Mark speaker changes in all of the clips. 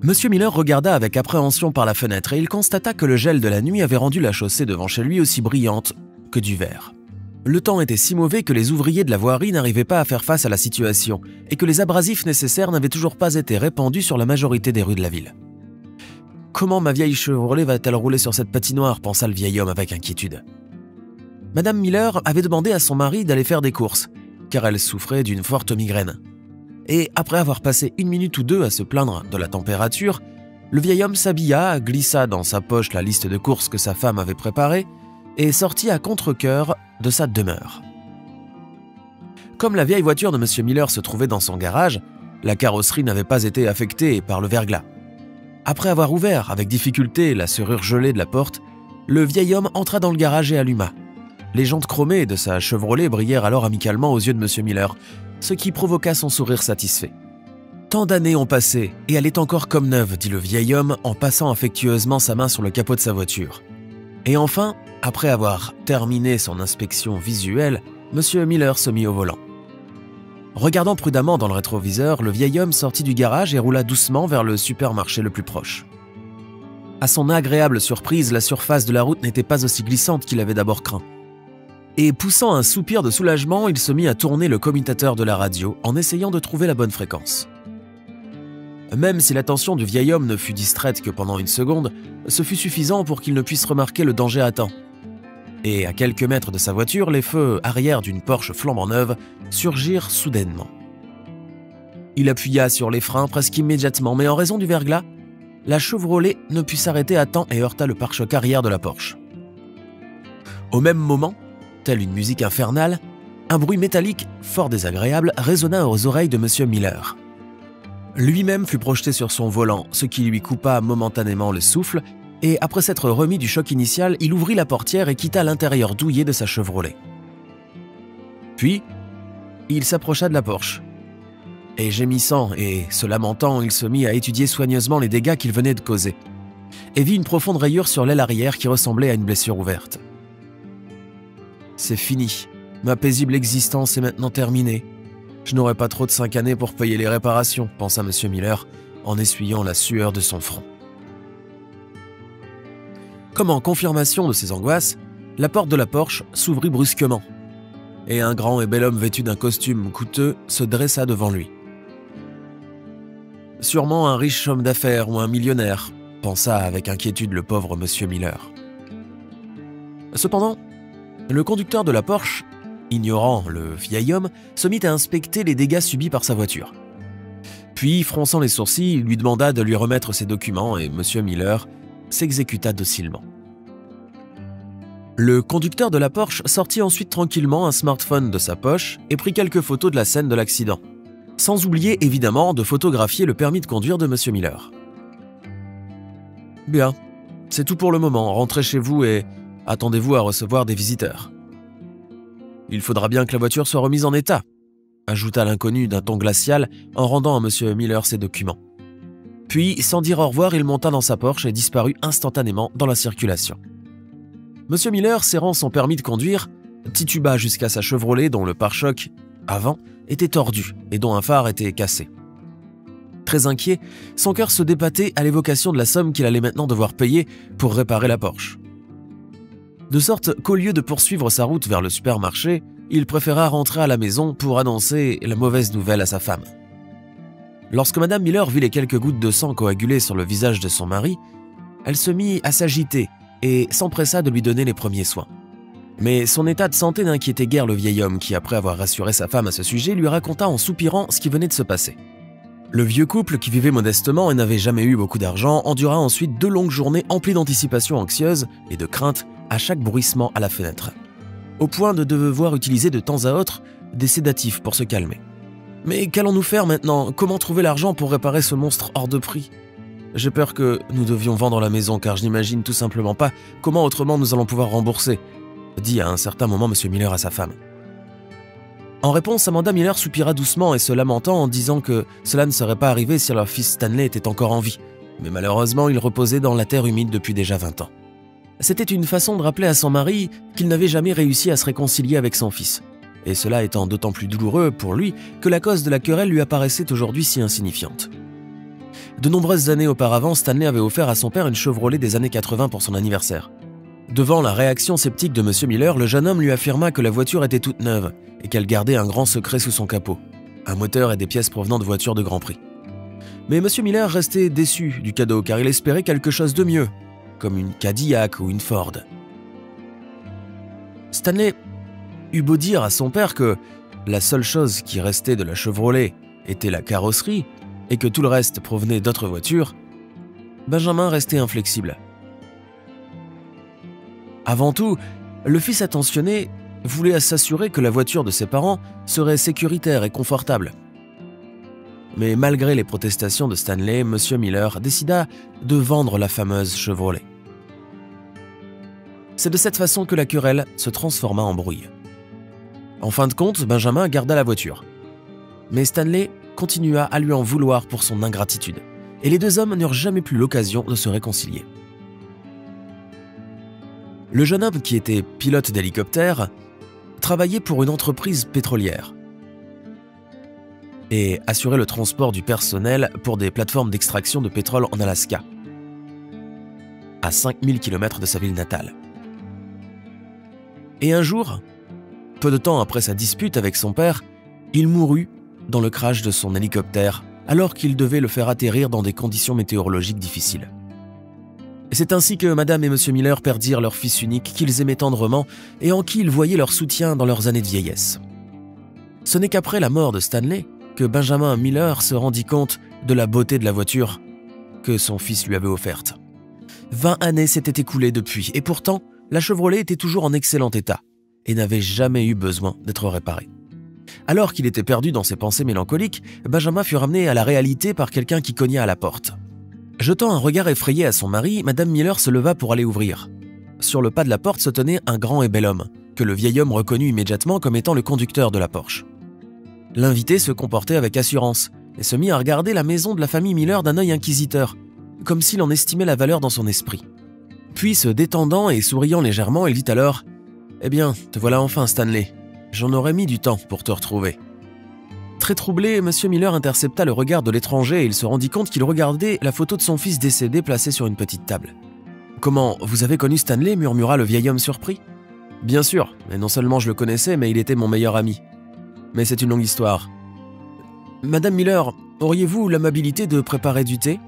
Speaker 1: Monsieur Miller regarda avec appréhension par la fenêtre et il constata que le gel de la nuit avait rendu la chaussée devant chez lui aussi brillante que du verre. Le temps était si mauvais que les ouvriers de la voirie n'arrivaient pas à faire face à la situation et que les abrasifs nécessaires n'avaient toujours pas été répandus sur la majorité des rues de la ville. « Comment ma vieille Chevrolet va-t-elle rouler sur cette patinoire » pensa le vieil homme avec inquiétude. Madame Miller avait demandé à son mari d'aller faire des courses, car elle souffrait d'une forte migraine. Et après avoir passé 1 minute ou 2 à se plaindre de la température, le vieil homme s'habilla, glissa dans sa poche la liste de courses que sa femme avait préparée et sortit à contre-cœur de sa demeure. Comme la vieille voiture de M. Miller se trouvait dans son garage, la carrosserie n'avait pas été affectée par le verglas. Après avoir ouvert avec difficulté la serrure gelée de la porte, le vieil homme entra dans le garage et alluma. Les jantes chromées de sa Chevrolet brillèrent alors amicalement aux yeux de M. Miller, ce qui provoqua son sourire satisfait. « Tant d'années ont passé, et elle est encore comme neuve, » dit le vieil homme en passant affectueusement sa main sur le capot de sa voiture. Et enfin, après avoir terminé son inspection visuelle, M. Miller se mit au volant. Regardant prudemment dans le rétroviseur, le vieil homme sortit du garage et roula doucement vers le supermarché le plus proche. À son agréable surprise, la surface de la route n'était pas aussi glissante qu'il avait d'abord craint. Et poussant un soupir de soulagement, il se mit à tourner le commutateur de la radio en essayant de trouver la bonne fréquence. Même si l'attention du vieil homme ne fut distraite que pendant 1 seconde, ce fut suffisant pour qu'il ne puisse remarquer le danger à temps. Et à quelques mètres de sa voiture, les feux arrière d'une Porsche flambant neuve surgirent soudainement. Il appuya sur les freins presque immédiatement, mais en raison du verglas, la Chevrolet ne put s'arrêter à temps et heurta le pare-choc arrière de la Porsche. Au même moment, telle une musique infernale, un bruit métallique fort désagréable résonna aux oreilles de M. Miller. Lui-même fut projeté sur son volant, ce qui lui coupa momentanément le souffle, et après s'être remis du choc initial, il ouvrit la portière et quitta l'intérieur douillet de sa Chevrolet. Puis, il s'approcha de la Porsche. Et gémissant et se lamentant, il se mit à étudier soigneusement les dégâts qu'il venait de causer, et vit une profonde rayure sur l'aile arrière qui ressemblait à une blessure ouverte. « C'est fini. Ma paisible existence est maintenant terminée. Je n'aurai pas trop de 5 années pour payer les réparations, » pensa M. Miller en essuyant la sueur de son front. Comme en confirmation de ses angoisses, la porte de la Porsche s'ouvrit brusquement et un grand et bel homme vêtu d'un costume coûteux se dressa devant lui. « Sûrement un riche homme d'affaires ou un millionnaire », pensa avec inquiétude le pauvre M. Miller. Cependant, le conducteur de la Porsche, ignorant le vieil homme, se mit à inspecter les dégâts subis par sa voiture. Puis, fronçant les sourcils, il lui demanda de lui remettre ses documents et M. Miller s'exécuta docilement. Le conducteur de la Porsche sortit ensuite tranquillement un smartphone de sa poche et prit quelques photos de la scène de l'accident, sans oublier évidemment de photographier le permis de conduire de M. Miller. « Bien, c'est tout pour le moment, rentrez chez vous et attendez-vous à recevoir des visiteurs. Il faudra bien que la voiture soit remise en état, » ajouta l'inconnu d'un ton glacial en rendant à M. Miller ses documents. Puis, sans dire au revoir, il monta dans sa Porsche et disparut instantanément dans la circulation. M. Miller, serrant son permis de conduire, tituba jusqu'à sa Chevrolet dont le pare-choc, avant, était tordu et dont un phare était cassé. Très inquiet, son cœur se débattait à l'évocation de la somme qu'il allait maintenant devoir payer pour réparer la Porsche. De sorte qu'au lieu de poursuivre sa route vers le supermarché, il préféra rentrer à la maison pour annoncer la mauvaise nouvelle à sa femme. Lorsque Mme Miller vit les quelques gouttes de sang coagulées sur le visage de son mari, elle se mit à s'agiter et s'empressa de lui donner les premiers soins. Mais son état de santé n'inquiétait guère le vieil homme qui, après avoir rassuré sa femme à ce sujet, lui raconta en soupirant ce qui venait de se passer. Le vieux couple, qui vivait modestement et n'avait jamais eu beaucoup d'argent, endura ensuite 2 longues journées emplies d'anticipation anxieuse et de crainte à chaque bruissement à la fenêtre, au point de devoir utiliser de temps à autre des sédatifs pour se calmer. « Mais qu'allons-nous faire maintenant? Comment trouver l'argent pour réparer ce monstre hors de prix? J'ai peur que nous devions vendre la maison car je n'imagine tout simplement pas comment autrement nous allons pouvoir rembourser, » dit à un certain moment M. Miller à sa femme. En réponse, Amanda Miller soupira doucement et se lamentant en disant que cela ne serait pas arrivé si leur fils Stanley était encore en vie, mais malheureusement il reposait dans la terre humide depuis déjà 20 ans. C'était une façon de rappeler à son mari qu'il n'avait jamais réussi à se réconcilier avec son fils, et cela étant d'autant plus douloureux pour lui que la cause de la querelle lui apparaissait aujourd'hui si insignifiante. De nombreuses années auparavant, Stanley avait offert à son père une Chevrolet des années 80 pour son anniversaire. Devant la réaction sceptique de M. Miller, le jeune homme lui affirma que la voiture était toute neuve et qu'elle gardait un grand secret sous son capot, un moteur et des pièces provenant de voitures de grand prix. Mais M. Miller restait déçu du cadeau car il espérait quelque chose de mieux, comme une Cadillac ou une Ford. Stanley eut beau dire à son père que la seule chose qui restait de la Chevrolet était la carrosserie et que tout le reste provenait d'autres voitures, Benjamin restait inflexible. Avant tout, le fils attentionné voulait s'assurer que la voiture de ses parents serait sécuritaire et confortable. Mais malgré les protestations de Stanley, M. Miller décida de vendre la fameuse Chevrolet. C'est de cette façon que la querelle se transforma en brouille. En fin de compte, Benjamin garda la voiture. Mais Stanley continua à lui en vouloir pour son ingratitude, et les deux hommes n'eurent jamais plus l'occasion de se réconcilier. Le jeune homme, qui était pilote d'hélicoptère, travaillait pour une entreprise pétrolière et assurait le transport du personnel pour des plateformes d'extraction de pétrole en Alaska, à 5000 km de sa ville natale. Et un jour, peu de temps après sa dispute avec son père, il mourut dans le crash de son hélicoptère alors qu'il devait le faire atterrir dans des conditions météorologiques difficiles. C'est ainsi que Madame et Monsieur Miller perdirent leur fils unique qu'ils aimaient tendrement et en qui ils voyaient leur soutien dans leurs années de vieillesse. Ce n'est qu'après la mort de Stanley que Benjamin Miller se rendit compte de la beauté de la voiture que son fils lui avait offerte. 20 années s'étaient écoulées depuis, et pourtant, la Chevrolet était toujours en excellent état et n'avait jamais eu besoin d'être réparée. Alors qu'il était perdu dans ses pensées mélancoliques, Benjamin fut ramené à la réalité par quelqu'un qui cogna à la porte. Jetant un regard effrayé à son mari, Madame Miller se leva pour aller ouvrir. Sur le pas de la porte se tenait un grand et bel homme, que le vieil homme reconnut immédiatement comme étant le conducteur de la Porsche. L'invité se comportait avec assurance et se mit à regarder la maison de la famille Miller d'un œil inquisiteur, comme s'il en estimait la valeur dans son esprit. Puis, se détendant et souriant légèrement, il dit alors « Eh bien, te voilà enfin, Stanley. J'en aurais mis du temps pour te retrouver. » Très troublé, M. Miller intercepta le regard de l'étranger et il se rendit compte qu'il regardait la photo de son fils décédé placée sur une petite table. « Comment, vous avez connu Stanley ?» murmura le vieil homme surpris. « Bien sûr, et non seulement je le connaissais, mais il était mon meilleur ami. Mais c'est une longue histoire. »« Madame Miller, auriez-vous l'amabilité de préparer du thé ?»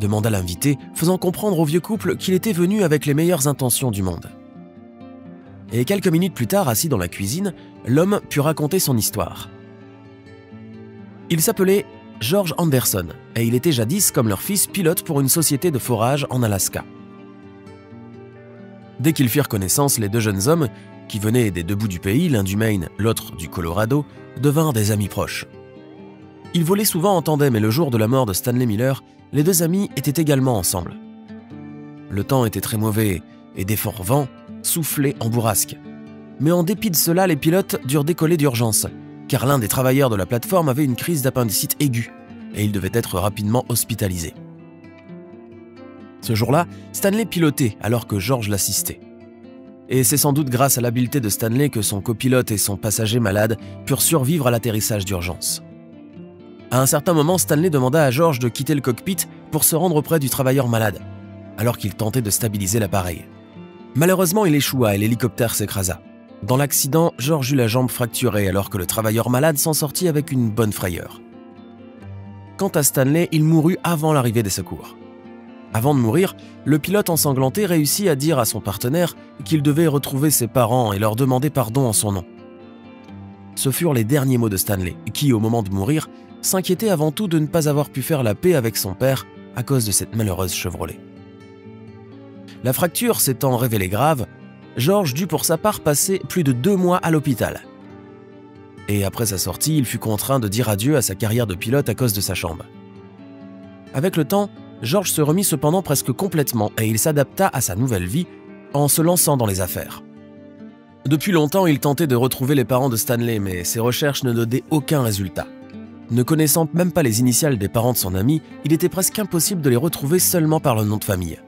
Speaker 1: demanda l'invité, faisant comprendre au vieux couple qu'il était venu avec les meilleures intentions du monde. Et quelques minutes plus tard, assis dans la cuisine, l'homme put raconter son histoire. Il s'appelait George Anderson et il était jadis, comme leur fils, pilote pour une société de forage en Alaska. Dès qu'ils firent connaissance, les deux jeunes hommes, qui venaient des deux bouts du pays, l'un du Maine, l'autre du Colorado, devinrent des amis proches. Ils volaient souvent en tandem et le jour de la mort de Stanley Miller, les deux amis étaient également ensemble. Le temps était très mauvais et des forts vents soufflaient en bourrasque. Mais en dépit de cela, les pilotes durent décoller d'urgence, car l'un des travailleurs de la plateforme avait une crise d'appendicite aiguë et il devait être rapidement hospitalisé. Ce jour-là, Stanley pilotait alors que George l'assistait. Et c'est sans doute grâce à l'habileté de Stanley que son copilote et son passager malade purent survivre à l'atterrissage d'urgence. À un certain moment, Stanley demanda à George de quitter le cockpit pour se rendre auprès du travailleur malade, alors qu'il tentait de stabiliser l'appareil. Malheureusement, il échoua et l'hélicoptère s'écrasa. Dans l'accident, George eut la jambe fracturée alors que le travailleur malade s'en sortit avec une bonne frayeur. Quant à Stanley, il mourut avant l'arrivée des secours. Avant de mourir, le pilote ensanglanté réussit à dire à son partenaire qu'il devait retrouver ses parents et leur demander pardon en son nom. Ce furent les derniers mots de Stanley, qui, au moment de mourir, s'inquiétait avant tout de ne pas avoir pu faire la paix avec son père à cause de cette malheureuse Chevrolet. La fracture s'étant révélée grave, George dut pour sa part passer plus de 2 mois à l'hôpital. Et après sa sortie, il fut contraint de dire adieu à sa carrière de pilote à cause de sa jambe. Avec le temps, George se remit cependant presque complètement et il s'adapta à sa nouvelle vie en se lançant dans les affaires. Depuis longtemps, il tentait de retrouver les parents de Stanley, mais ses recherches ne donnaient aucun résultat. Ne connaissant même pas les initiales des parents de son ami, il était presque impossible de les retrouver seulement par le nom de famille.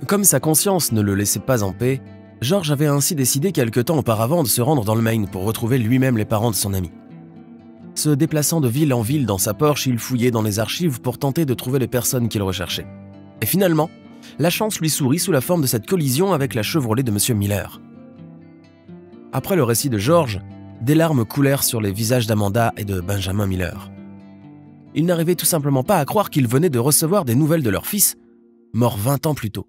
Speaker 1: Comme sa conscience ne le laissait pas en paix, George avait ainsi décidé quelque temps auparavant de se rendre dans le Maine pour retrouver lui-même les parents de son ami. Se déplaçant de ville en ville dans sa Porsche, il fouillait dans les archives pour tenter de trouver les personnes qu'il recherchait. Et finalement, la chance lui sourit sous la forme de cette collision avec la Chevrolet de M. Miller. Après le récit de George, des larmes coulèrent sur les visages d'Amanda et de Benjamin Miller. Ils n'arrivaient tout simplement pas à croire qu'ils venaient de recevoir des nouvelles de leur fils, mort 20 ans plus tôt.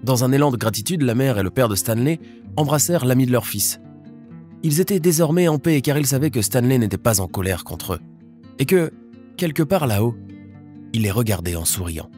Speaker 1: Dans un élan de gratitude, la mère et le père de Stanley embrassèrent l'ami de leur fils. Ils étaient désormais en paix car ils savaient que Stanley n'était pas en colère contre eux et que, quelque part là-haut, il les regardait en souriant.